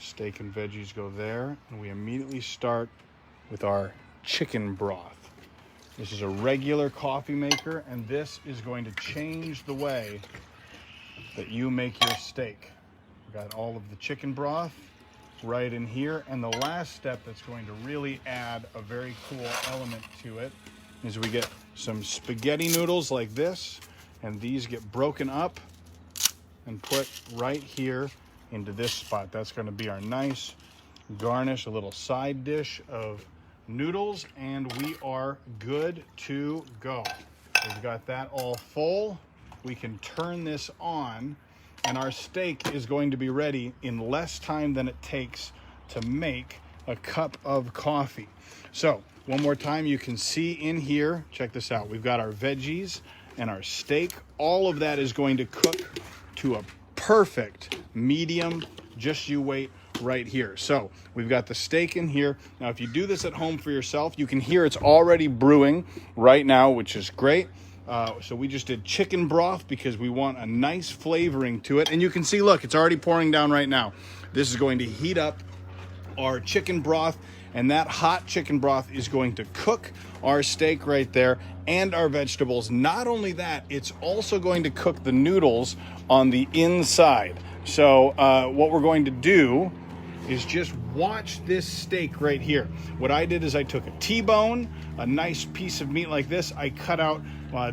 Steak and veggies go there, and we immediately start with our chicken broth. This is a regular coffee maker, and this is going to change the way that you make your steak. We've got all of the chicken broth right in here, and the last step that's going to really add a very cool element to it is we get some spaghetti noodles like this, and these get broken up and put right here into this spot. That's going to be our nice garnish, a little side dish of noodles, and we are good to go. We've got that all full. We can turn this on, and our steak is going to be ready in less time than it takes to make a cup of coffee. So one more time, you can see in here, check this out. We've got our veggies and our steak. All of that is going to cook to a perfect medium. Just you wait right here. So we've got the steak in here. Now, if you do this at home for yourself, you can hear it's already brewing right now, which is great. So we just did chicken broth because we want a nice flavoring to it. And you can see, look, it's already pouring down right now. This is going to heat up our chicken broth, and that hot chicken broth is going to cook our steak right there and our vegetables. Not only that, it's also going to cook the noodles on the inside. So what we're going to do is just watch this steak right here. What I did is I took a T-bone, a nice piece of meat like this. I cut out,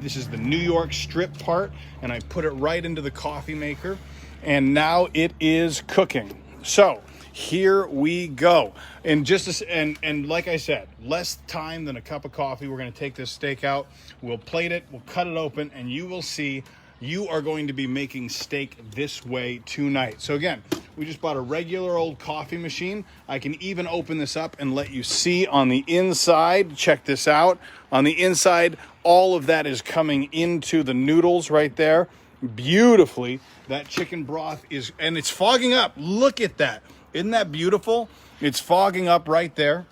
this is the New York strip part, and I put it right into the coffee maker, and now it is cooking. So here we go. And and like I said, less time than a cup of coffee. We're going to take this steak out. We'll plate it. We'll cut it open, and you will see you are going to be making steak this way tonight. So again, we just bought a regular old coffee machine. I can even open this up and let you see on the inside. Check this out. On the inside, all of that is coming into the noodles right there beautifully. That chicken broth and it's fogging up. Look at that. Isn't that beautiful? It's fogging up right there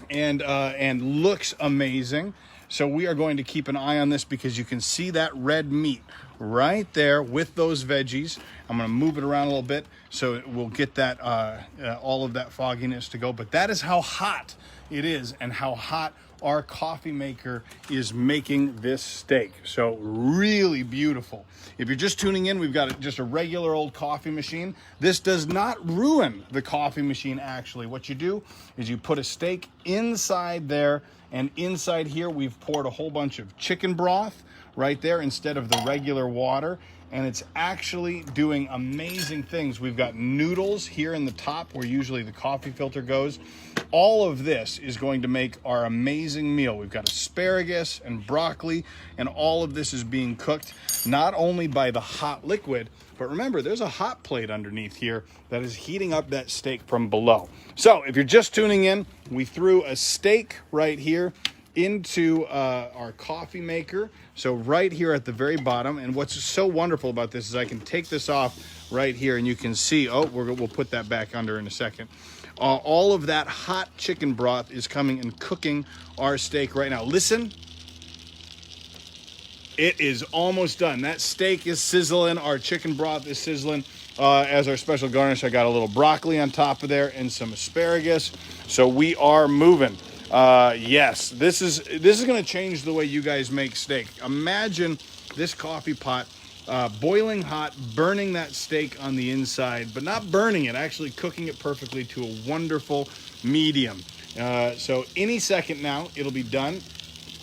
and looks amazing. So we are going to keep an eye on this because you can see that red meat right there with those veggies. I'm going to move it around a little bit so we'll get that all of that fogginess to go. But that is how hot it is and how hot our coffee maker is making this steak. So really beautiful. If you're just tuning in, we've got just a regular old coffee machine. This does not ruin the coffee machine, actually. What you do is you put a steak inside there, and inside here we've poured a whole bunch of chicken broth right there instead of the regular water, and it's actually doing amazing things. We've got noodles here in the top where usually the coffee filter goes. All of this is going to make our amazing meal. We've got asparagus and broccoli, and all of this is being cooked not only by the hot liquid, but remember, there's a hot plate underneath here that is heating up that steak from below. So if you're just tuning in, we threw a steak right here into our coffee maker. So right here at the very bottom, and what's so wonderful about this is I can take this off right here and you can see, we'll put that back under in a second. All of that hot chicken broth is coming and cooking our steak right now. Listen, it is almost done. That steak is sizzling, our chicken broth is sizzling. As our special garnish, I got a little broccoli on top of there and some asparagus. So we are moving. Yes, this is going to change the way you guys make steak. Imagine this coffee pot boiling hot, burning that steak on the inside, but not burning it, actually cooking it perfectly to a wonderful medium. So any second now, it'll be done.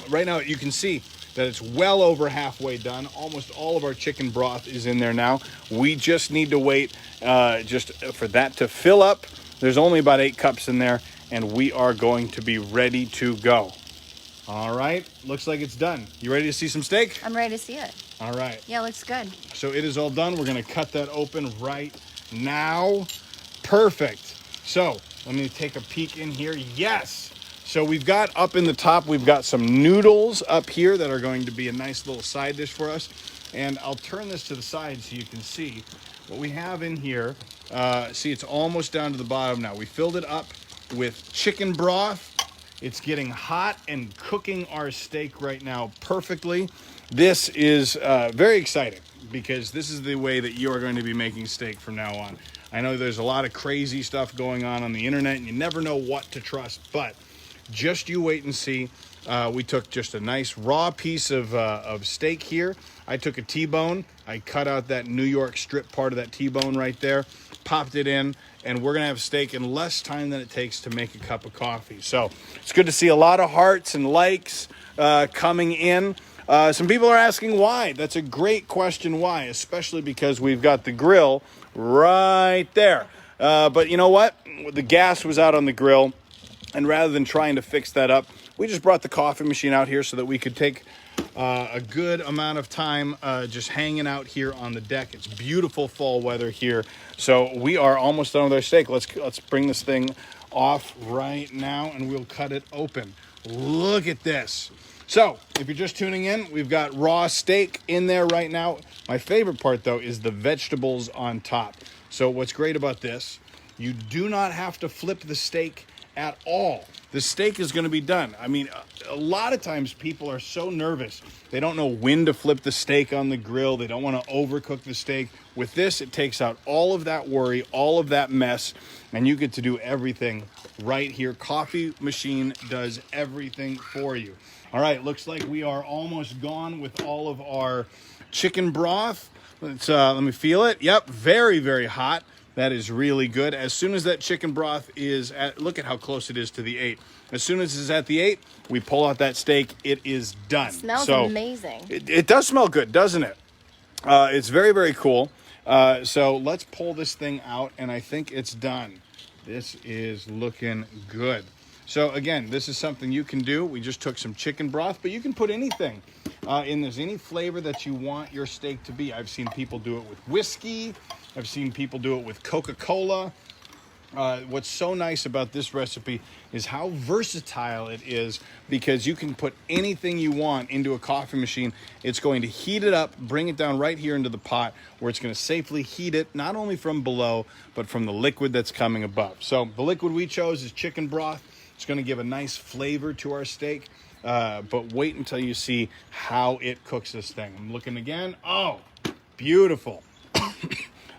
Right now, you can see that it's well over halfway done. Almost all of our chicken broth is in there now. We just need to wait just for that to fill up. There's only about 8 cups in there, and we are going to be ready to go. All right, looks like it's done. You ready to see some steak? I'm ready to see it. All right. Yeah, looks good. So it is all done. We're gonna cut that open right now. Perfect. So let me take a peek in here. Yes. So we've got up in the top, we've got some noodles up here that are going to be a nice little side dish for us. And I'll turn this to the side so you can see what we have in here. See, it's almost down to the bottom now. We filled it up with chicken broth. It's getting hot and cooking our steak right now perfectly. This is very exciting because this is the way that you are going to be making steak from now on. I know there's a lot of crazy stuff going on the internet, and you never know what to trust, but just you wait and see. We took just a nice raw piece of steak here. I took a T-bone. I cut out that New York strip part of that T-bone right there, popped it in, and we're going to have steak in less time than it takes to make a cup of coffee. So it's good to see a lot of hearts and likes coming in. Some people are asking why. That's a great question, why, especially because we've got the grill right there. But you know what? The gas was out on the grill, and rather than trying to fix that up, we just brought the coffee machine out here so that we could take a good amount of time just hanging out here on the deck. It's beautiful fall weather here. So we are almost done with our steak. Let's bring this thing off right now and we'll cut it open. Look at this. So if you're just tuning in, we've got raw steak in there right now. My favorite part though is the vegetables on top. So what's great about this, you do not have to flip the steak at all. The steak is going to be done. I mean, a lot of times people are so nervous. They don't know when to flip the steak on the grill. They don't want to overcook the steak. With this, it takes out all of that worry, all of that mess, and you get to do everything right here. Coffee machine does everything for you. All right, looks like we are almost gone with all of our chicken broth. Let me feel it. Yep, very, very hot. That is really good. As soon as that chicken broth is at, look at how close it is to the 8. As soon as it's at the 8, we pull out that steak. It is done. It smells amazing. It does smell good, doesn't it? It's very, very cool. So let's pull this thing out, and I think it's done. This is looking good. So again, this is something you can do. We just took some chicken broth, but you can put anything in this, any flavor that you want your steak to be. I've seen people do it with whiskey. I've seen people do it with Coca-Cola. What's so nice about this recipe is how versatile it is, because you can put anything you want into a coffee machine. It's going to heat it up, bring it down right here into the pot, where it's going to safely heat it, not only from below, but from the liquid that's coming above. So the liquid we chose is chicken broth. It's going to give a nice flavor to our steak, but wait until you see how it cooks this thing. I'm looking again. Oh, beautiful.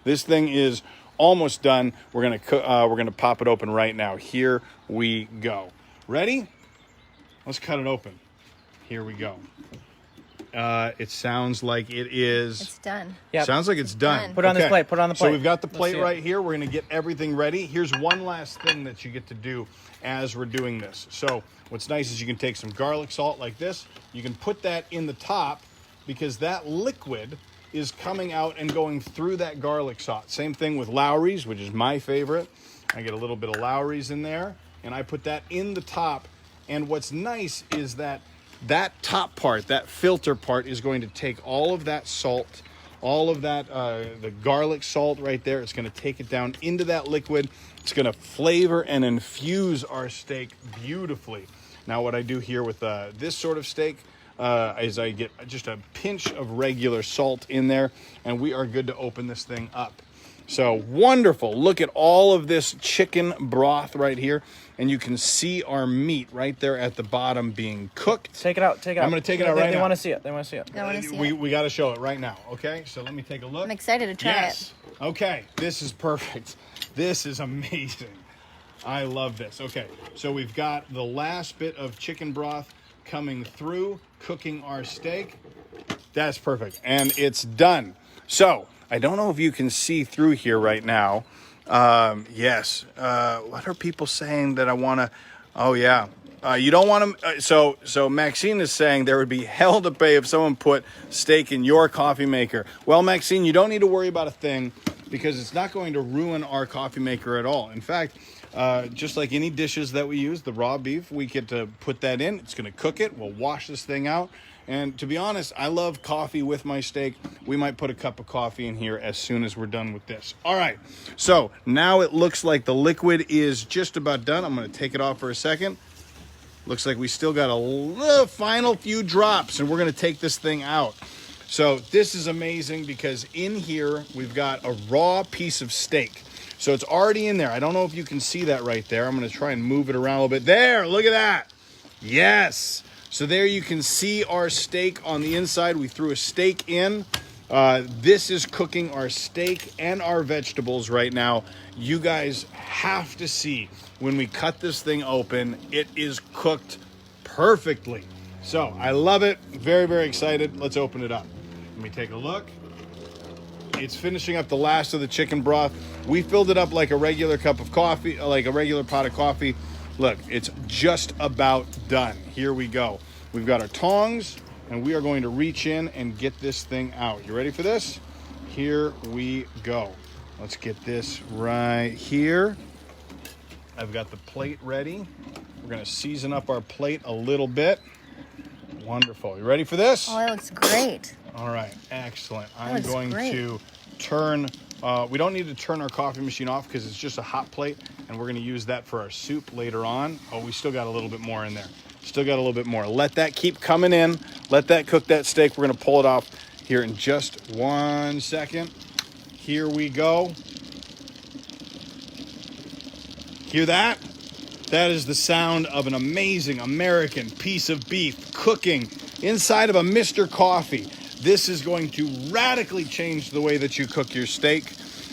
This thing is almost done. We're gonna pop it open right now. Here we go. Ready? Let's cut it open. Here we go. It sounds like it is. It's done. Yep. Sounds like it's done. Put it on this plate. Put it on the plate. So we've got the plate right here. We're gonna get everything ready. Here's one last thing that you get to do as we're doing this. So what's nice is you can take some garlic salt like this. You can put that in the top, because that liquid is coming out and going through that garlic salt. Same thing with Lowry's, which is my favorite. I get a little bit of Lowry's in there, and I put that in the top. And what's nice is that that top part, that filter part, is going to take all of that salt, all of that, the garlic salt right there. It's going to take it down into that liquid. It's going to flavor and infuse our steak beautifully. Now, what I do here with this sort of steak is I get just a pinch of regular salt in there, and we are good to open this thing up. So wonderful. Look at all of this chicken broth right here, and you can see our meat right there at the bottom being cooked. Take it out. Take it out. I'm going to take it out right now. They want to see it. They want to see it. I want to see it. We got to show it right now. Okay, so let me take a look. I'm excited to try it. Okay, this is perfect. This is amazing. I love this. Okay, so we've got the last bit of chicken broth coming through, cooking our steak. That's perfect, and it's done. So I don't know if you can see through here right now. Yes. What are people saying that I want to? Oh yeah. You don't want to. So Maxine is saying there would be hell to pay if someone put steak in your coffee maker. Well, Maxine, you don't need to worry about a thing, because it's not going to ruin our coffee maker at all. In fact, just like any dishes that we use, the raw beef, we get to put that in. It's going to cook it. We'll wash this thing out. And to be honest, I love coffee with my steak. We might put a cup of coffee in here as soon as we're done with this. All right. So now it looks like the liquid is just about done. I'm going to take it off for a second. Looks like we still got a final few drops, and we're going to take this thing out. So this is amazing, because in here we've got a raw piece of steak. So it's already in there. I don't know if you can see that right there. I'm going to try and move it around a little bit. There, look at that. Yes. So there you can see our steak on the inside. We threw a steak in. This is cooking our steak and our vegetables right now. You guys have to see when we cut this thing open, it is cooked perfectly. So I love it. Very, very excited. Let's open it up. Let me take a look. It's finishing up the last of the chicken broth. We filled it up like a regular cup of coffee, like a regular pot of coffee. Look, it's just about done. Here we go. We've got our tongs, and we are going to reach in and get this thing out. You ready for this? Here we go. Let's get this right here. I've got the plate ready. We're going to season up our plate a little bit. Wonderful. You ready for this? Oh, it looks great. All right, excellent. That I'm looks going great. to turn, we don't need to turn our coffee machine off because it's just a hot plate, and we're going to use that for our soup later on. Oh, we still got a little bit more in there. Still got a little bit more. Let that keep coming in. Let that cook that steak. We're going to pull it off here in just 1 second. Here we go. Hear that? That is the sound of an amazing American piece of beef cooking inside of a Mr. Coffee. This is going to radically change the way that you cook your steak.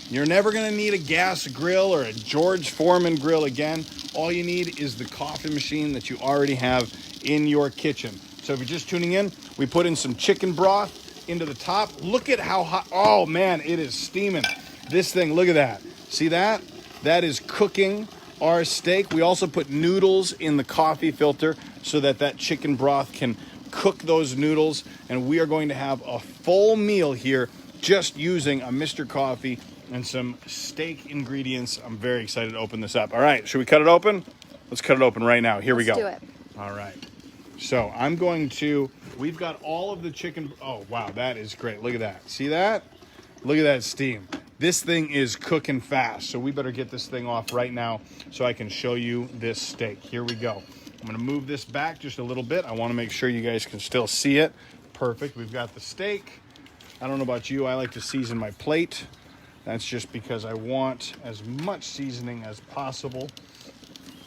You're never going to need a gas grill or a George Foreman grill again. All you need is the coffee machine that you already have in your kitchen. So if you're just tuning in, we put in some chicken broth into the top. Look at how hot. Oh, man, it is steaming. This thing, look at that. See that? That is cooking our steak. We also put noodles in the coffee filter so that that chicken broth can cook those noodles, and we are going to have a full meal here just using a Mr. Coffee and some steak ingredients. I'm very excited to open this up. All right, should we cut it open? Let's cut it open right now. Here we go. Let's do it. All right. So I'm going to, we've got all of the chicken. Oh, wow, that is great. Look at that. See that? Look at that steam. This thing is cooking fast, so we better get this thing off right now so I can show you this steak. Here we go. I'm going to move this back just a little bit. I want to make sure you guys can still see it. Perfect. We've got the steak. I don't know about you. I like to season my plate. That's just because I want as much seasoning as possible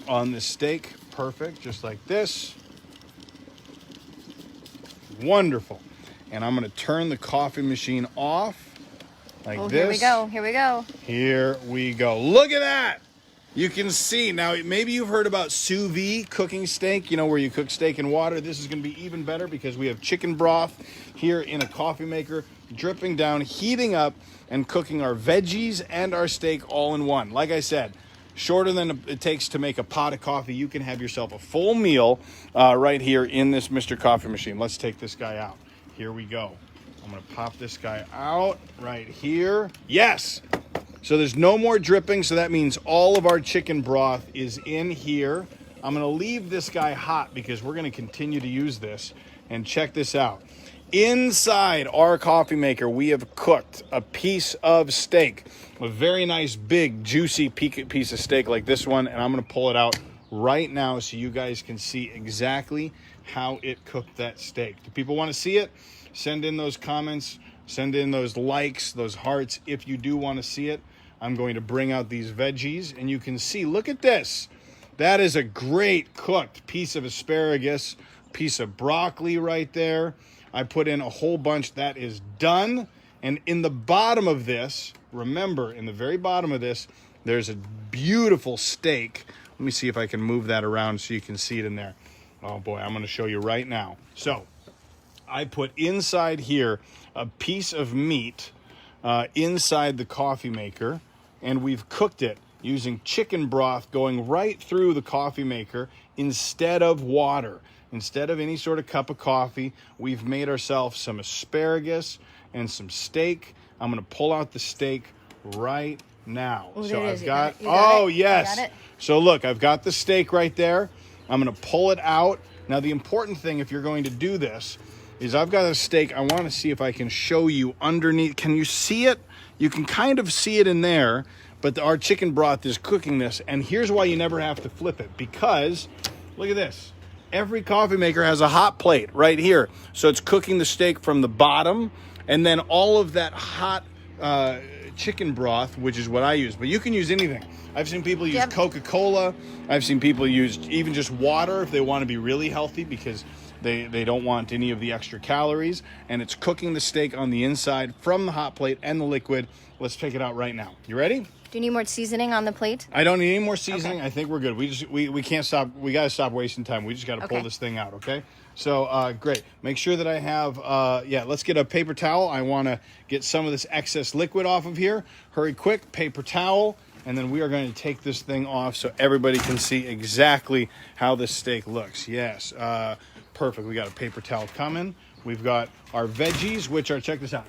on this steak. Perfect. Just like this. Wonderful. And I'm going to turn the coffee machine off like this. Here we go. Here we go. Here we go. Look at that. You can see. Now, maybe you've heard about sous vide cooking steak, you know, where you cook steak in water. This is going to be even better because we have chicken broth here in a coffee maker, dripping down, heating up, and cooking our veggies and our steak all in one. Like I said, shorter than it takes to make a pot of coffee, you can have yourself a full meal right here in this Mr. Coffee machine. Let's take this guy out. Here we go. I'm going to pop this guy out right here. Yes! So there's no more dripping, so that means all of our chicken broth is in here. I'm going to leave this guy hot because we're going to continue to use this. And check this out. Inside our coffee maker, we have cooked a piece of steak. A very nice, big, juicy piece of steak like this one. And I'm going to pull it out right now so you guys can see exactly how it cooked that steak. Do people want to see it? Send in those comments. Send in those likes, those hearts. If you do want to see it, I'm going to bring out these veggies. And you can see, look at this. That is a great cooked piece of asparagus, piece of broccoli right there. I put in a whole bunch. That is done. And in the bottom of this, remember, in the very bottom of this, there's a beautiful steak. Let me see if I can move that around so you can see it in there. Oh, boy, I'm going to show you right now. So I put inside here a piece of meat inside the coffee maker, and we've cooked it using chicken broth going right through the coffee maker instead of water. Instead of any sort of cup of coffee, we've made ourselves some asparagus and some steak. I'm going to pull out the steak right now. Ooh, so I've got got, it. You got it? Yes. You got it? So look, I've got the steak right there. I'm going to pull it out. Now, the important thing, if you're going to do this, is I've got a steak. I want to see if I can show you underneath. Can you see it? You can kind of see it in there, but our chicken broth is cooking this. And here's why you never have to flip it, because look at this. Every coffee maker has a hot plate right here. So it's cooking the steak from the bottom, and then all of that hot chicken broth, which is what I use. But you can use anything. I've seen people use Coca-Cola. I've seen people use even just water if they want to be really healthy, because They don't want any of the extra calories, and it's cooking the steak on the inside from the hot plate and the liquid. Let's take it out right now. You ready? Do you need more seasoning on the plate? I don't need any more seasoning. Okay. I think we're good. We can't stop. We got to stop wasting time. We just got to pull this thing out, okay? So, great. Make sure that I have, let's get a paper towel. I want to get some of this excess liquid off of here. Hurry quick, paper towel. And then we are going to take this thing off so everybody can see exactly how this steak looks. Yes, perfect. We got a paper towel coming. We've got our veggies, which are, check this out.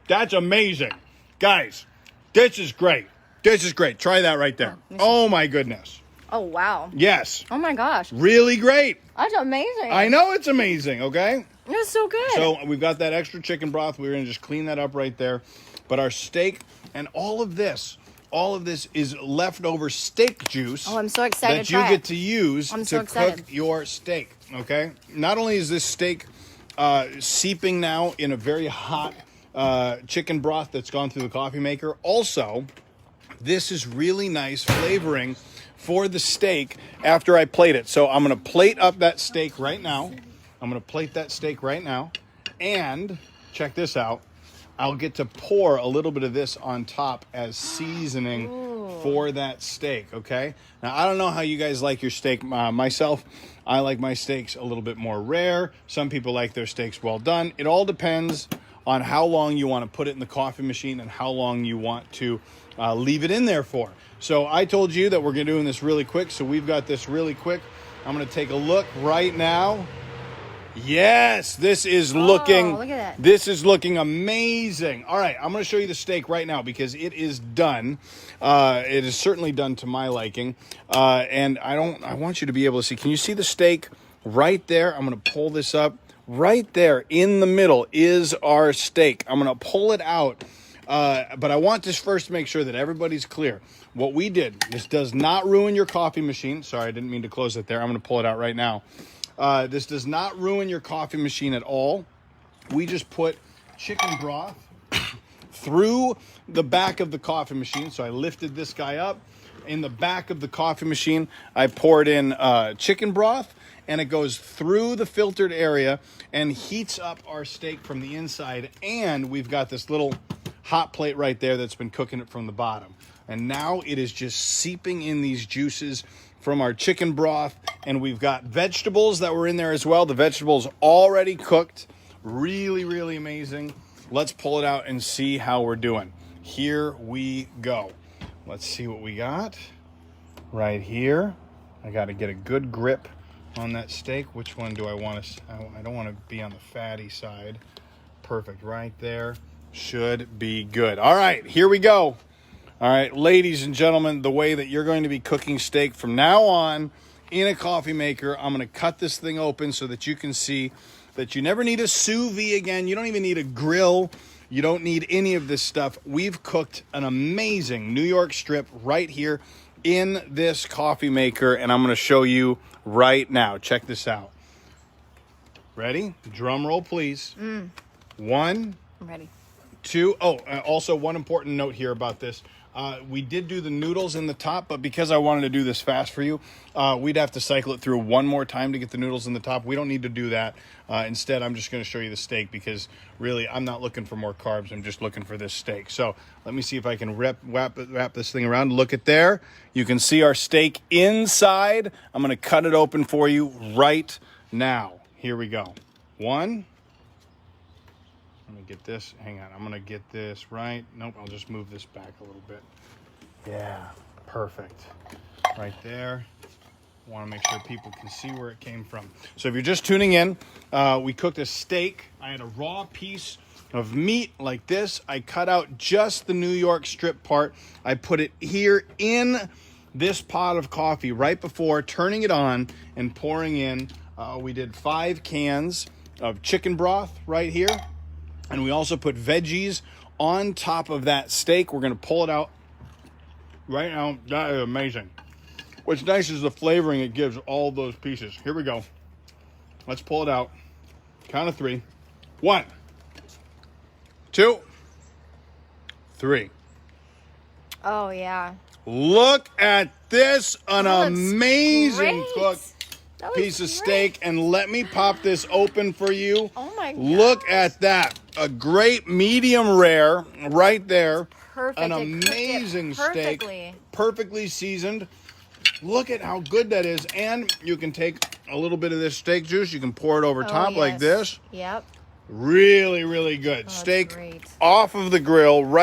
That's amazing. Guys, this is great. This is great. Try that right there. Oh, my goodness. Oh, wow. Yes. Oh, my gosh. Really great. That's amazing. I know it's amazing, okay? It's so good. So we've got that extra chicken broth. We're going to just clean that up right there. But our steak and all of this is leftover steak juice. Oh, I'm so excited that to try you get it. to use to cook your steak, okay? Not only is this steak seeping now in a very hot chicken broth that's gone through the coffee maker, also, this is really nice flavoring for the steak after I plate it. So I'm going to plate up that steak right now. And check this out. I'll get to pour a little bit of this on top as seasoning for that steak, okay? Now, I don't know how you guys like your steak. Myself, I like my steaks a little bit more rare. Some people like their steaks well done. It all depends on how long you want to put it in the coffee machine and how long you want to leave it in there for. So I told you that we're going to do this really quick, so we've got this really quick. I'm going to take a look right now. Yes, this is looking, look at that. This is looking amazing. All right, I'm going to show you the steak right now because it is done. It is certainly done to my liking. And I want you to be able to see. Can you see the steak right there? I'm going to pull this up. Right there in the middle is our steak. I'm going to pull it out. But I want to first make sure that everybody's clear. What we did, this does not ruin your coffee machine. Sorry, I didn't mean to close it there. I'm going to pull it out right now. This does not ruin your coffee machine at all. We just put chicken broth through the back of the coffee machine. So I lifted this guy up. In the back of the coffee machine, I poured in chicken broth, and it goes through the filtered area and heats up our steak from the inside. And we've got this little hot plate right there that's been cooking it from the bottom. And now it is just seeping in these juices from our chicken broth, and we've got vegetables that were in there as well. The vegetables already cooked. Really, really amazing. Let's pull it out and see how we're doing. Here we go. Let's see what we got right here. I got to get a good grip on that steak. Which one do I want to? I don't want to be on the fatty side. Perfect, right there. Should be good. All right, here we go. All right, ladies and gentlemen, the way that you're going to be cooking steak from now on in a coffee maker, I'm going to cut this thing open so that you can see that you never need a sous vide again. You don't even need a grill. You don't need any of this stuff. We've cooked an amazing New York strip right here in this coffee maker, and I'm going to show you right now. Check this out. Ready? Drum roll, please. One. I'm ready. Two. Oh, also one important note here about this. We did do the noodles in the top, but because I wanted to do this fast for you, we'd have to cycle it through one more time to get the noodles in the top. We don't need to do that. Instead, I'm just going to show you the steak because really I'm not looking for more carbs. I'm just looking for this steak. So let me see if I can wrap this thing around. Look at there. You can see our steak inside. I'm going to cut it open for you right now. Here we go. One. Let me get this. Hang on. I'm going to get this right. Nope. I'll just move this back a little bit. Yeah. Perfect. Right there. Want to make sure people can see where it came from. So if you're just tuning in, we cooked a steak. I had a raw piece of meat like this. I cut out just the New York strip part. I put it here in this pot of coffee right before turning it on and pouring in. We did 5 cans of chicken broth right here. And we also put veggies on top of that steak. We're going to pull it out right now. That is amazing. What's nice is the flavoring it gives all those pieces. Here we go. Let's pull it out. Count of 3. 1, 2, 3. Oh, yeah. Look at this. An That looks amazing great. cook. That was piece of great. steak, and let me pop this open for you. Oh my god. Look at that. A great medium rare right there. Perfect. An It cooked it amazing steak. perfectly. Perfectly seasoned. Look at how good that is. And you can take a little bit of this steak juice. You can pour it over top like yes. this. Yep. Really, really good. that's Steak great. off of the grill right